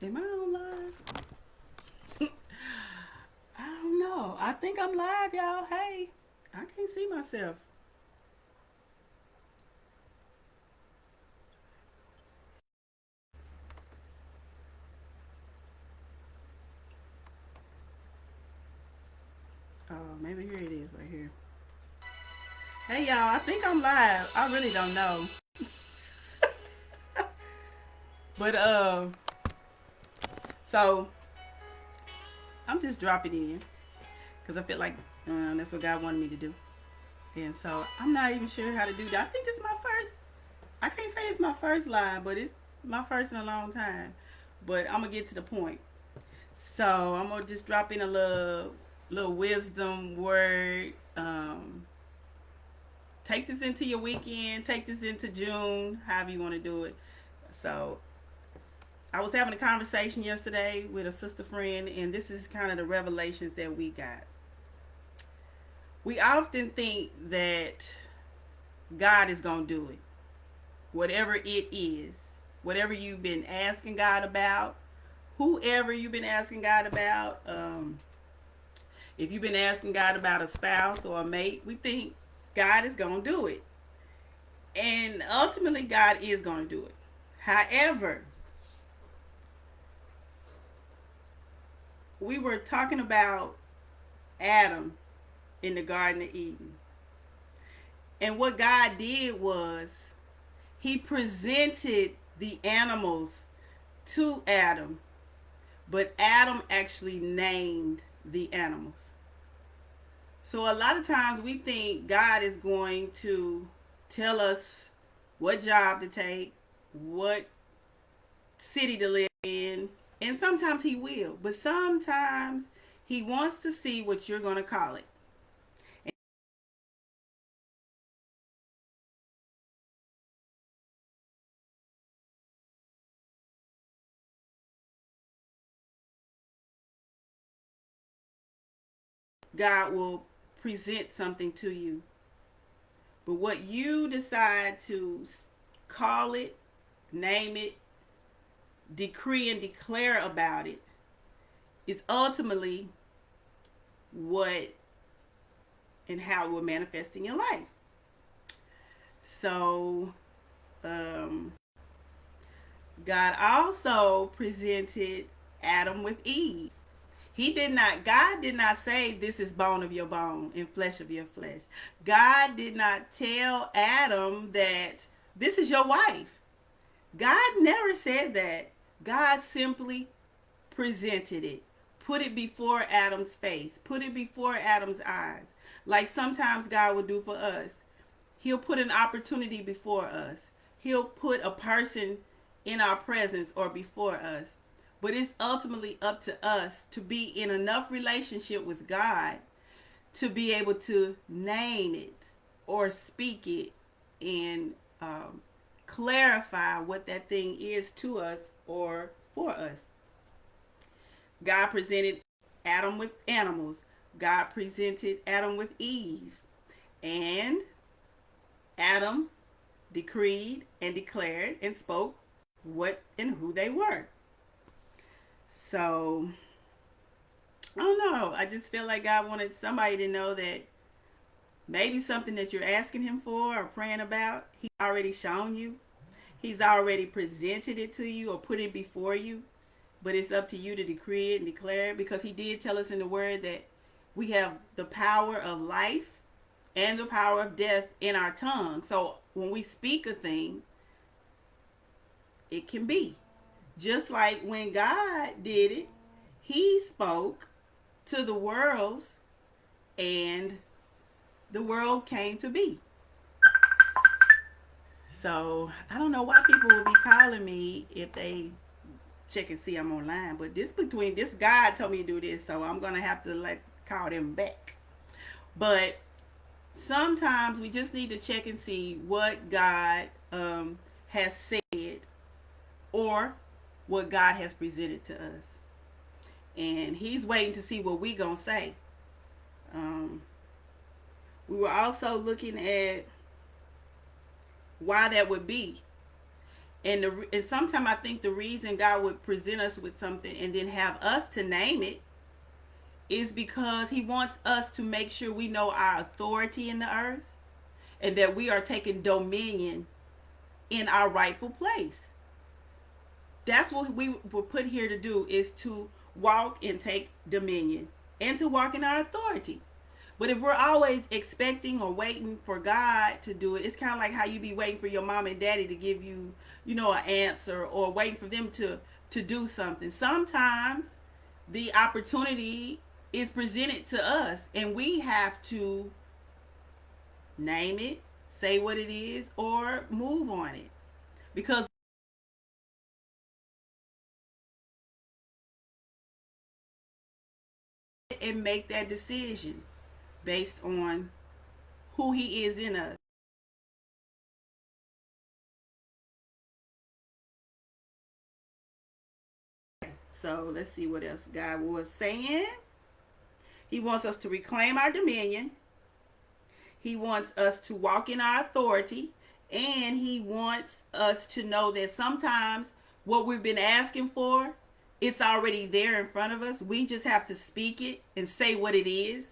Am I on live? I don't know. I think I'm live, y'all. Hey, I can't see myself. Oh, maybe here it is right here. Hey, y'all. I think I'm live. I really don't know. But, so I'm just dropping in because I feel like that's what God wanted me to do. And so I'm not even sure how to do that. I think this is my first, I can't say it's my first live, but it's my first in a long time. But I'm going to get to the point. So I'm gonna just drop in a little wisdom word. Take this into your weekend. Take this into June, however you want to do it. So I was having a conversation yesterday with a sister friend, and this is kind of the revelations that we got. We often think that God is gonna do it, whatever it is, whatever you've been asking God about, whoever you've been asking God about. If you've been asking God about a spouse or a mate, we think God is going to do it. And ultimately, God is going to do it. However, we were talking about Adam in the Garden of Eden. And what God did was he presented the animals to Adam, but Adam actually named the animals. So a lot of times we think God is going to tell us what job to take, what city to live in, and sometimes he will, but sometimes he wants to see what you're going to call it. God will present something to you, but what you decide to call it, name it, decree and declare about it is ultimately what and how it will manifest in your life. So, um, God also presented Adam with Eve. God did not say, this is bone of your bone and flesh of your flesh. God did not tell Adam that this is your wife. God never said that. God simply presented it, put it before Adam's face, put it before Adam's eyes. Like sometimes God will do for us. He'll put an opportunity before us. He'll put a person in our presence or before us. But it's ultimately up to us to be in enough relationship with God to be able to name it or speak it and clarify what that thing is to us or for us. God presented Adam with animals. God presented Adam with Eve. And Adam decreed and declared and spoke what and who they were. So, I don't know. I just feel like God wanted somebody to know that maybe something that you're asking Him for or praying about, He's already shown you. He's already presented it to you or put it before you. But it's up to you to decree it and declare it because He did tell us in the Word that we have the power of life and the power of death in our tongue. So when we speak a thing, it can be. Just like when God did it, He spoke to the worlds and the world came to be. So I don't know why people will be calling me if they check and see I'm online. But this God told me to do this, so I'm gonna have to call them back. But sometimes we just need to check and see what God has said or what God has presented to us. And He's waiting to see what we gonna say. Um, we were also looking at why that would be. And sometimes I think the reason God would present us with something and then have us to name it is because he wants us to make sure we know our authority in the earth and that we are taking dominion in our rightful place. That's what we were put here to do, is to walk and take dominion and to walk in our authority. But if we're always expecting or waiting for God to do it, it's kind of like how you be waiting for your mom and daddy to give you, an answer, or waiting for them to do something. Sometimes the opportunity is presented to us and we have to name it, say what it is, or move on it. Because and make that decision based on who he is in us. So let's see what else God was saying. He wants us to reclaim our dominion. He wants us to walk in our authority. And he wants us to know that sometimes what we've been asking for, it's already there in front of us. We just have to speak it and say what it is.